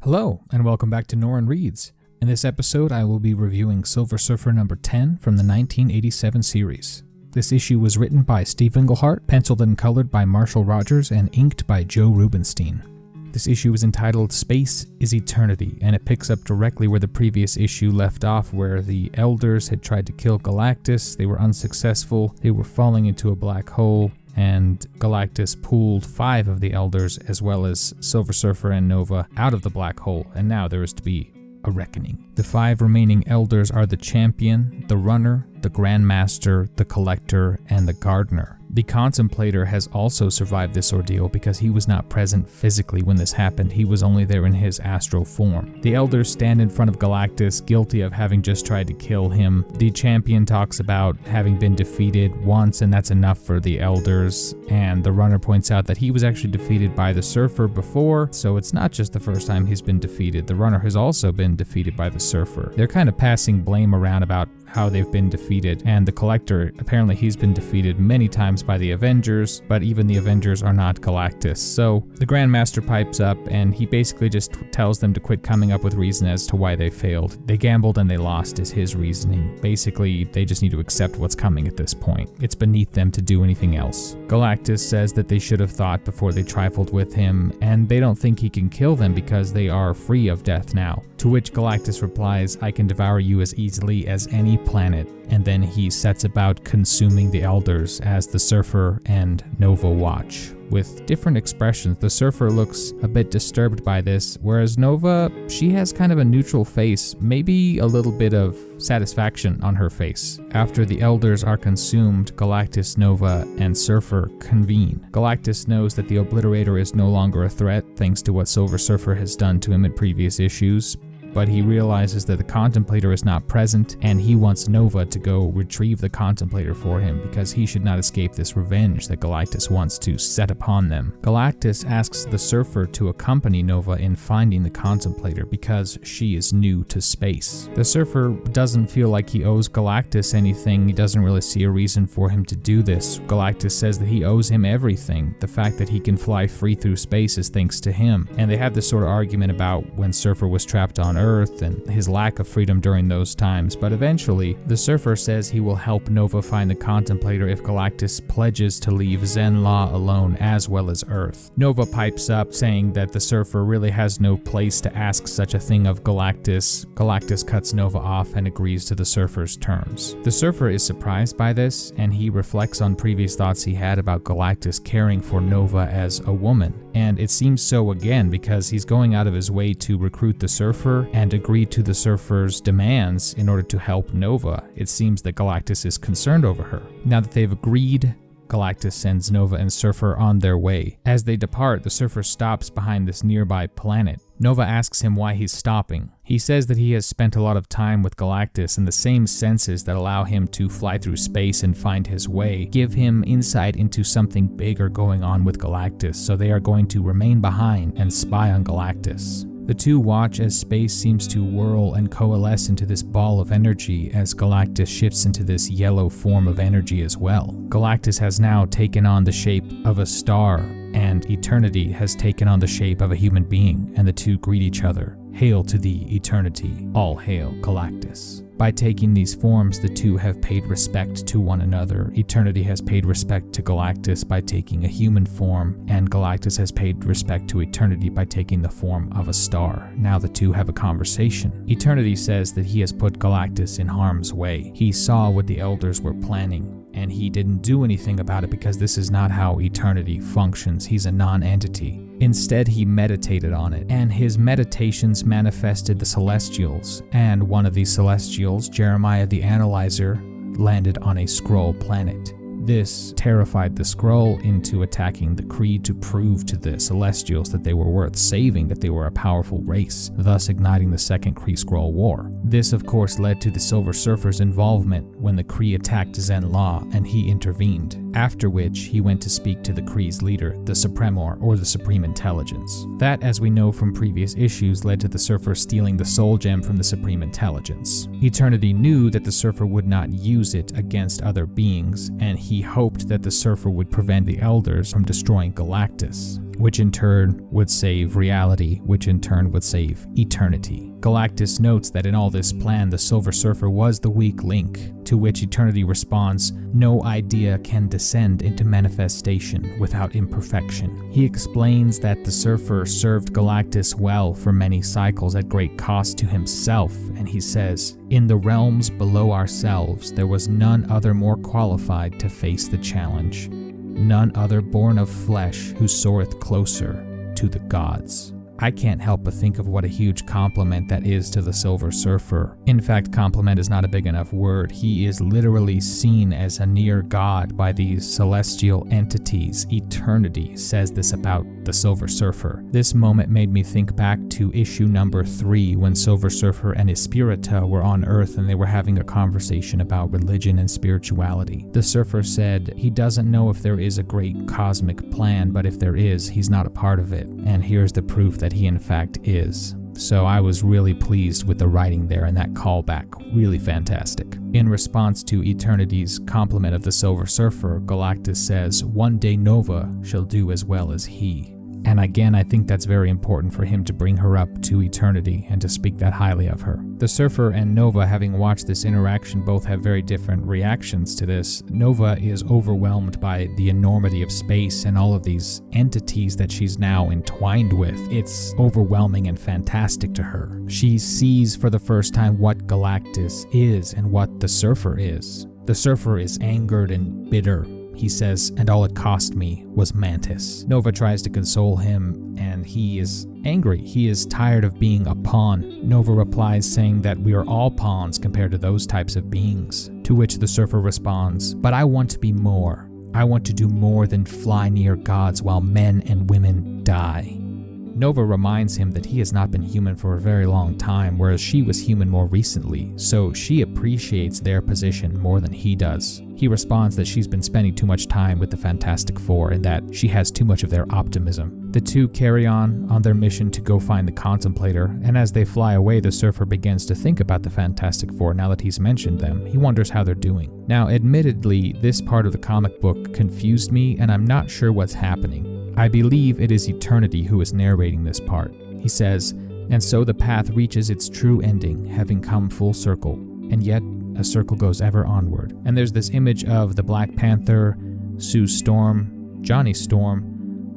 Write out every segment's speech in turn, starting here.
Hello, and welcome back to Norrin Reads. In this episode, I will be reviewing Silver Surfer number 10 from the 1987 series. This issue was written by Steve Englehart, penciled and colored by Marshall Rogers, and inked by Joe Rubinstein. This issue is entitled Space is Eternity, and it picks up directly where the previous issue left off, where the Elders had tried to kill Galactus. They were unsuccessful, they were falling into a black hole, and Galactus pulled 5 of the Elders, as well as Silver Surfer and Nova, out of the black hole, and now there is to be a reckoning. The 5 remaining Elders are the Champion, the Runner, the Grandmaster, the Collector, and the Gardener. The Contemplator has also survived this ordeal because he was not present physically when this happened. He was only there in his astral form. The Elders stand in front of Galactus, guilty of having just tried to kill him. The Champion talks about having been defeated once, and that's enough for the Elders. And the Runner points out that he was actually defeated by the Surfer before, so it's not just the first time he's been defeated. The Runner has also been defeated by the Surfer. They're kind of passing blame around about how they've been defeated, and the Collector, apparently he's been defeated many times by the Avengers, but even the Avengers are not Galactus. So the Grandmaster pipes up, and he basically just tells them to quit coming up with reason as to why they failed. They gambled and they lost is his reasoning. Basically, they just need to accept what's coming at this point. It's beneath them to do anything else. Galactus says that they should have thought before they trifled with him, and they don't think he can kill them because they are free of death now. To which Galactus replies, "I can devour you as easily as any planet," and then he sets about consuming the Elders as the Surfer and Nova watch. With different expressions, the Surfer looks a bit disturbed by this, whereas Nova, she has kind of a neutral face, maybe a little bit of satisfaction on her face. After the Elders are consumed, Galactus, Nova, and Surfer convene. Galactus knows that the Obliterator is no longer a threat, thanks to what Silver Surfer has done to him in previous issues, but he realizes that the Contemplator is not present, and he wants Nova to go retrieve the Contemplator for him because he should not escape this revenge that Galactus wants to set upon them. Galactus asks the Surfer to accompany Nova in finding the Contemplator because she is new to space. The Surfer doesn't feel like he owes Galactus anything. He doesn't really see a reason for him to do this. Galactus says that he owes him everything. The fact that he can fly free through space is thanks to him. And they have this sort of argument about when Surfer was trapped on Earth and his lack of freedom during those times, but eventually the Surfer says he will help Nova find the Contemplator if Galactus pledges to leave Zenn-La alone as well as Earth. Nova pipes up saying that the Surfer really has no place to ask such a thing of Galactus. Galactus cuts Nova off and agrees to the Surfer's terms. The Surfer is surprised by this, and he reflects on previous thoughts he had about Galactus caring for Nova as a woman. And it seems so again because he's going out of his way to recruit the Surfer and agree to the Surfer's demands in order to help Nova. It seems that Galactus is concerned over her. Now that they've agreed, Galactus sends Nova and Surfer on their way. As they depart, the Surfer stops behind this nearby planet. Nova asks him why he's stopping. He says that he has spent a lot of time with Galactus, and the same senses that allow him to fly through space and find his way give him insight into something bigger going on with Galactus, so they are going to remain behind and spy on Galactus. The two watch as space seems to whirl and coalesce into this ball of energy as Galactus shifts into this yellow form of energy as well. Galactus has now taken on the shape of a star, and Eternity has taken on the shape of a human being, and the two greet each other. Hail to thee, Eternity. All hail, Galactus. By taking these forms, the two have paid respect to one another. Eternity has paid respect to Galactus by taking a human form, and Galactus has paid respect to Eternity by taking the form of a star. Now the two have a conversation. Eternity says that he has put Galactus in harm's way. He saw what the Elders were planning, and he didn't do anything about it because this is not how Eternity functions. He's a non-entity. Instead, he meditated on it, and his meditations manifested the Celestials, and one of these Celestials, Jeremiah the Analyzer, landed on a Skrull planet. This terrified the Skrull into attacking the Kree to prove to the Celestials that they were worth saving, that they were a powerful race, thus igniting the Second Kree-Skrull War. This, of course, led to the Silver Surfer's involvement when the Kree attacked Zenn-La, and he intervened, after which he went to speak to the Kree's leader, the Supremor, or the Supreme Intelligence. That, as we know from previous issues, led to the Surfer stealing the Soul Gem from the Supreme Intelligence. Eternity knew that the Surfer would not use it against other beings, and he hoped that the Surfer would prevent the Elders from destroying Galactus. which in turn would save reality, which in turn would save eternity. Galactus notes that in all this plan, the Silver Surfer was the weak link, to which Eternity responds, "No idea can descend into manifestation without imperfection." He explains that the Surfer served Galactus well for many cycles at great cost to himself, and he says, "In the realms below ourselves, there was none other more qualified to face the challenge, none other born of flesh who soareth closer to the gods." I can't help but think of what a huge compliment that is to the Silver Surfer. In fact, compliment is not a big enough word. He is literally seen as a near god by these celestial entities. Eternity says this about the Silver Surfer. This moment made me think back to issue number 3 when Silver Surfer and Espirita were on Earth and they were having a conversation about religion and spirituality. The Surfer said he doesn't know if there is a great cosmic plan, but if there is, he's not a part of it. And here's the proof that he in fact is. So I was really pleased with the writing there and that callback, really fantastic. In response to Eternity's compliment of the Silver Surfer, Galactus says, "One day Nova shall do as well as he." And again, I think that's very important for him to bring her up to Eternity and to speak that highly of her. The Surfer and Nova, having watched this interaction, both have very different reactions to this. Nova is overwhelmed by the enormity of space and all of these entities that she's now entwined with. It's overwhelming and fantastic to her. She sees for the first time what Galactus is and what the Surfer is. The Surfer is angered and bitter. He says, "And all it cost me was Mantis." Nova tries to console him, and he is angry. He is tired of being a pawn. Nova replies saying that we are all pawns compared to those types of beings. To which the Surfer responds, "But I want to be more. I want to do more than fly near gods while men and women die." Nova reminds him that he has not been human for a very long time, whereas she was human more recently, so she appreciates their position more than he does. He responds that she's been spending too much time with the Fantastic Four and that she has too much of their optimism. The two carry on their mission to go find the Contemplator, and as they fly away, the Surfer begins to think about the Fantastic Four now that he's mentioned them. He wonders how they're doing. Now, admittedly, this part of the comic book confused me, and I'm not sure what's happening. I believe it is Eternity who is narrating this part. He says, "And so the path reaches its true ending, having come full circle, and yet a circle goes ever onward." And there's this image of the Black Panther, Sue Storm, Johnny Storm,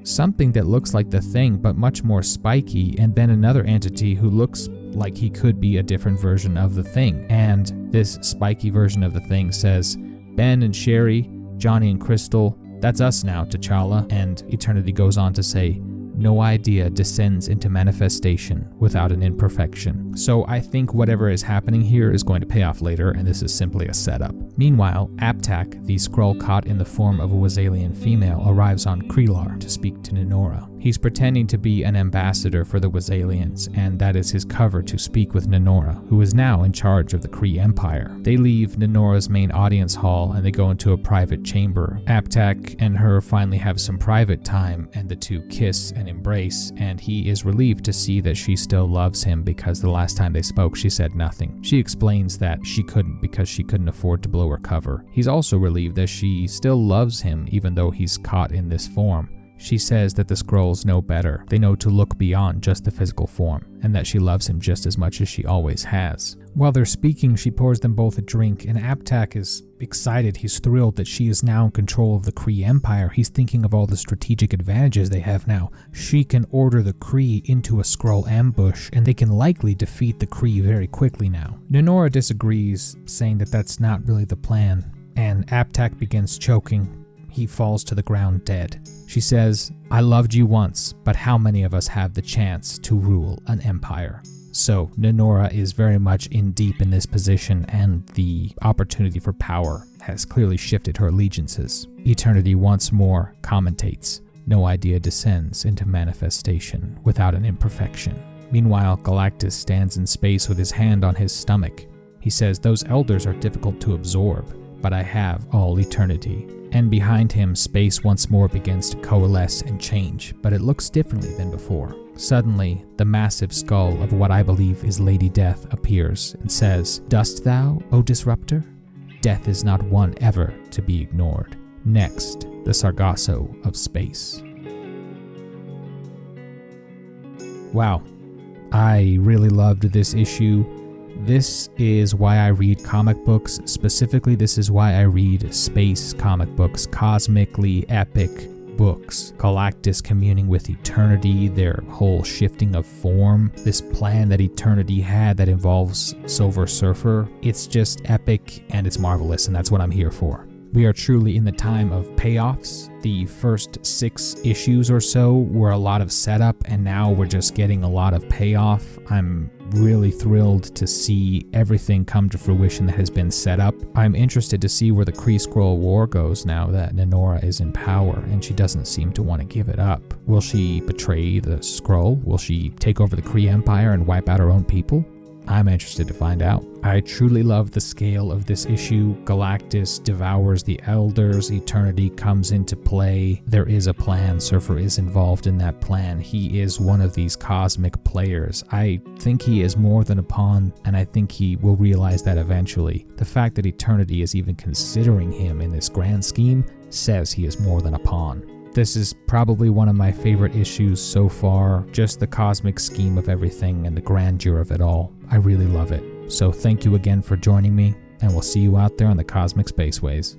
something that looks like the Thing but much more spiky, and then another entity who looks like he could be a different version of the Thing. And this spiky version of the Thing says, "Ben and Sherry, Johnny and Crystal, that's us now, T'Challa." And Eternity goes on to say, "No idea descends into manifestation without an imperfection." So I think whatever is happening here is going to pay off later, and this is simply a setup. Meanwhile, Aptak, the Skrull caught in the form of a Wesalian female, arrives on Krelar to speak to Nenora. He's pretending to be an ambassador for the Wesalians, and that is his cover to speak with Nenora, who is now in charge of the Kree Empire. They leave Nenora's main audience hall and they go into a private chamber. Aptak and her finally have some private time, and the two kiss and embrace, and he is relieved to see that she still loves him because the last time they spoke she said nothing. She explains that she couldn't because she couldn't afford to blow her cover. He's also relieved that she still loves him even though he's caught in this form. She says that the Skrulls know better. They know to look beyond just the physical form, and that she loves him just as much as she always has. While they're speaking, she pours them both a drink, and Aptak is excited. He's thrilled that she is now in control of the Kree Empire. He's thinking of all the strategic advantages they have now. She can order the Kree into a Skrull ambush, and they can likely defeat the Kree very quickly now. Nenora disagrees, saying that that's not really the plan, and Aptak begins choking. He falls to the ground dead. She says, "I loved you once, but how many of us have the chance to rule an empire?" So Nenora is very much in deep in this position, and the opportunity for power has clearly shifted her allegiances. Eternity once more commentates, "No idea descends into manifestation without an imperfection." Meanwhile, Galactus stands in space with his hand on his stomach. He says, "Those elders are difficult to absorb, but I have all eternity." And behind him, space once more begins to coalesce and change, but it looks differently than before. Suddenly, the massive skull of what I believe is Lady Death appears and says, "Dost thou, O Disruptor? Death is not one ever to be ignored." Next, the Sargasso of space. Wow. I really loved this issue. This is why I read comic books. Specifically, this is why I read space comic books, cosmically epic books. Galactus communing with eternity, their whole shifting of form, this plan that eternity had that involves Silver Surfer. It's just epic and it's marvelous, and that's what I'm here for. We are truly in the time of payoffs. The first 6 issues or so were a lot of setup, and now we're just getting a lot of payoff. I'm really thrilled to see everything come to fruition that has been set up. I'm interested to see where the Kree-Skrull War goes now that Nenora is in power, and she doesn't seem to want to give it up. Will she betray the Skrull? Will she take over the Kree Empire and wipe out her own people? I'm interested to find out. I truly love the scale of this issue. Galactus devours the Elders. Eternity comes into play. There is a plan. Surfer is involved in that plan. He is one of these cosmic players. I think he is more than a pawn, and I think he will realize that eventually. The fact that Eternity is even considering him in this grand scheme says he is more than a pawn. This is probably one of my favorite issues so far, just the cosmic scheme of everything and the grandeur of it all. I really love it. So thank you again for joining me, and we'll see you out there on the cosmic spaceways.